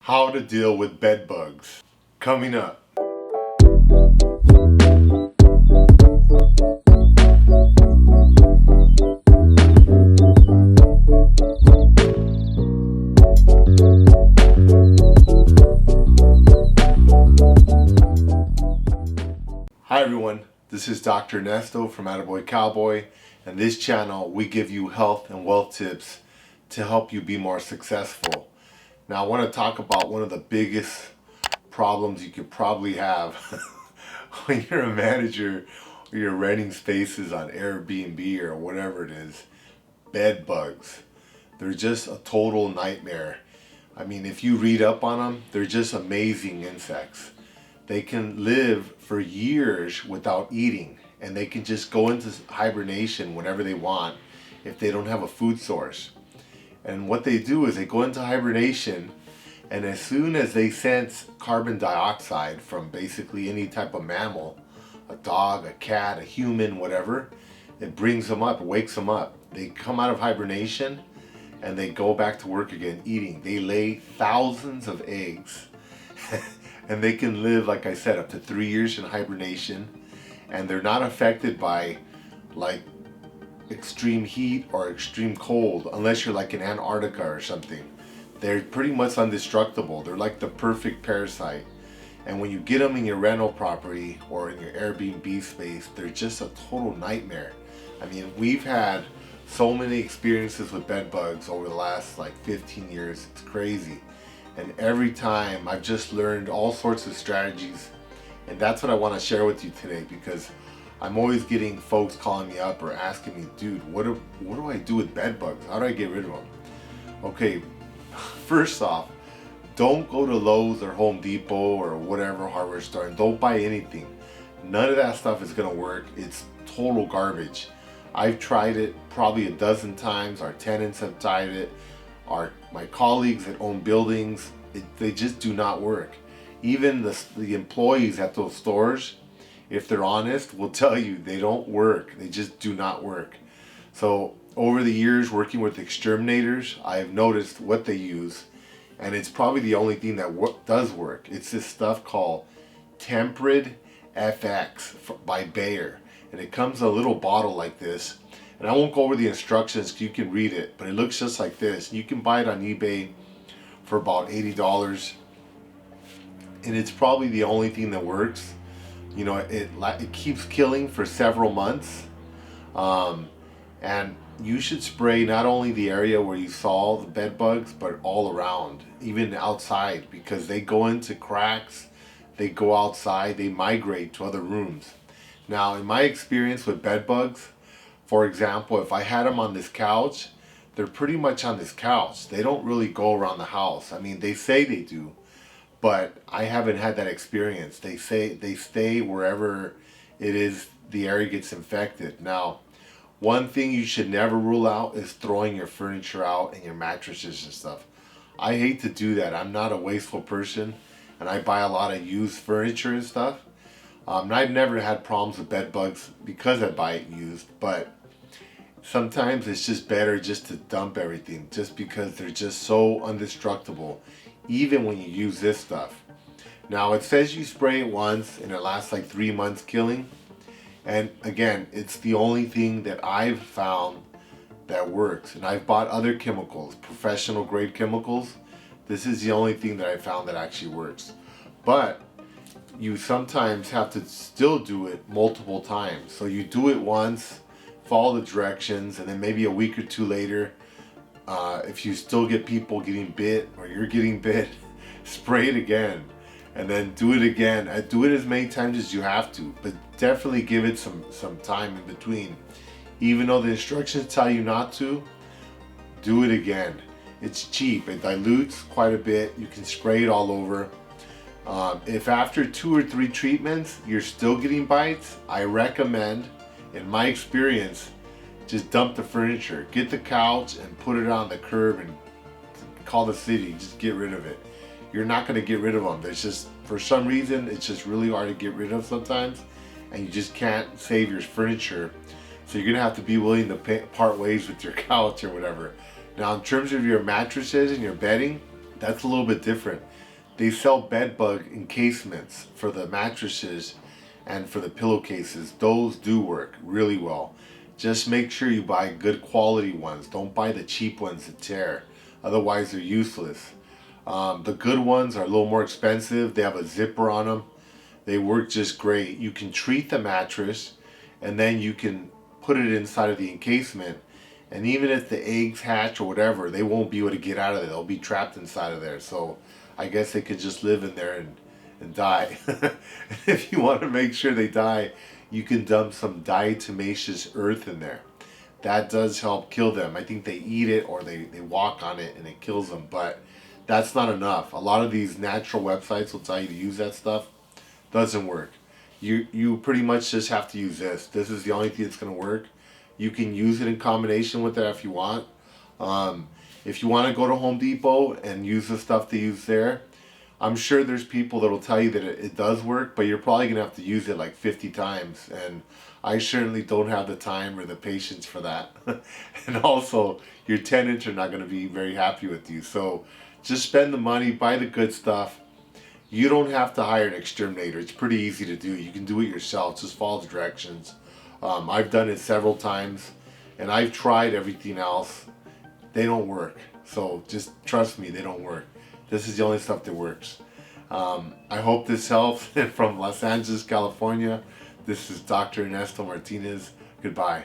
How to deal with bed bugs. Coming up. Hi everyone, this is Dr. Ernesto from AttaBoyCowBoy, and this channel we give you health and wealth tips to help you be more successful. Now I want to talk about one of the biggest problems you could probably have when you're a manager or you're renting spaces on Airbnb or whatever it is. Bed bugs. They're just a total nightmare. I mean, if you read up on them, they're just amazing insects. They can live for years without eating, and they can just go into hibernation whenever they want if they don't have a food source. And what they do is they go into hibernation, and as soon as they sense carbon dioxide from basically any type of mammal, a dog, a cat, a human, whatever, it brings them up, it wakes them up. They come out of hibernation and they go back to work again eating. They lay thousands of eggs and they can live, like I said, up to 3 years in hibernation, and they're not affected by like extreme heat or extreme cold unless you're like in Antarctica or something. They're pretty much indestructible. They're like the perfect parasite. And when you get them in your rental property or in your Airbnb space, they're just a total nightmare. I mean, we've had so many experiences with bed bugs over the last like 15 years. It's crazy. And every time I've just learned all sorts of strategies, and that's what I want to share with you today, because I'm always getting folks calling me up or asking me, dude, what do I do with bed bugs? How do I get rid of them? Okay, first off, don't go to Lowe's or Home Depot or whatever hardware store and don't buy anything. None of that stuff is gonna work. It's total garbage. I've tried it probably a dozen times. Our tenants have tried it. My colleagues that own buildings, they just do not work. Even the employees at those stores, if they're honest, will tell you they don't work. They just do not work. So over the years working with exterminators, I've noticed what they use, and it's probably the only thing that does work. It's this stuff called Temprid FX by Bayer, and it comes in a little bottle like this. And I won't go over the instructions, you can read it, but it looks just like this. You can buy it on eBay for about $80, and it's probably the only thing that works. You know, it keeps killing for several months, and you should spray not only the area where you saw the bed bugs, but all around, even outside, because they go into cracks, they go outside, they migrate to other rooms. Now, in my experience with bed bugs, for example, if I had them on this couch, they're pretty much on this couch. They don't really go around the house. I mean, they say they do, but I haven't had that experience. They say they stay wherever it is the area gets infected. Now, one thing you should never rule out is throwing your furniture out and your mattresses and stuff. I hate to do that. I'm not a wasteful person, and I buy a lot of used furniture and stuff. And I've never had problems with bed bugs because I buy it used, but sometimes it's just better just to dump everything, just because they're just so indestructible, even when you use this stuff. Now, it says you spray it once and it lasts like 3 months killing. And again, it's the only thing that I've found that works. And I've bought other chemicals, professional grade chemicals. This is the only thing that I found that actually works. But you sometimes have to still do it multiple times. So you do it once, follow the directions, and then maybe a week or two later, if you still get people getting bit or you're getting bit, spray it again, and then do it again. Do it as many times as you have to, but definitely give it some time in between. Even though the instructions tell you not to, do it again. It's cheap, it dilutes quite a bit. You can spray it all over. If after 2 or 3 treatments you're still getting bites, I recommend, in my experience, just dump the furniture. Get the couch and put it on the curb and call the city. Just get rid of it. You're not going to get rid of them. There's just, for some reason, it's just really hard to get rid of sometimes, and you just can't save your furniture. So you're going to have to be willing to part ways with your couch or whatever. Now, in terms of your mattresses and your bedding, That's a little bit different. They sell bed bug encasements for the mattresses and for the pillowcases. Those do work really well. Just make sure you buy good quality ones. Don't buy the cheap ones that tear. Otherwise, they're useless. The good ones are a little more expensive. They have a zipper on them. They work just great. You can treat the mattress and then you can put it inside of the encasement. And even if the eggs hatch or whatever, they won't be able to get out of there. They'll be trapped inside of there. So I guess they could just live in there and die. If you want to make sure they die, you can dump some diatomaceous earth in there. That does help kill them. I think they eat it or they walk on it and it kills them, but that's not enough. A lot of these natural websites will tell you to use that stuff. Doesn't work. You pretty much just have to use this. This is the only thing that's going to work. You can use it in combination with it if you want. If you want to go to Home Depot and use the stuff they use there, I'm sure there's people that'll tell you that it does work, but you're probably going to have to use it like 50 times. And I certainly don't have the time or the patience for that. And also, your tenants are not going to be very happy with you. So just spend the money, buy the good stuff. You don't have to hire an exterminator. It's pretty easy to do. You can do it yourself. Just follow the directions. I've done it several times, and I've tried everything else. They don't work. So just trust me, they don't work. This is the only stuff that works. I hope this helps. From Los Angeles, California, this is Dr. Ernesto Martinez. Goodbye.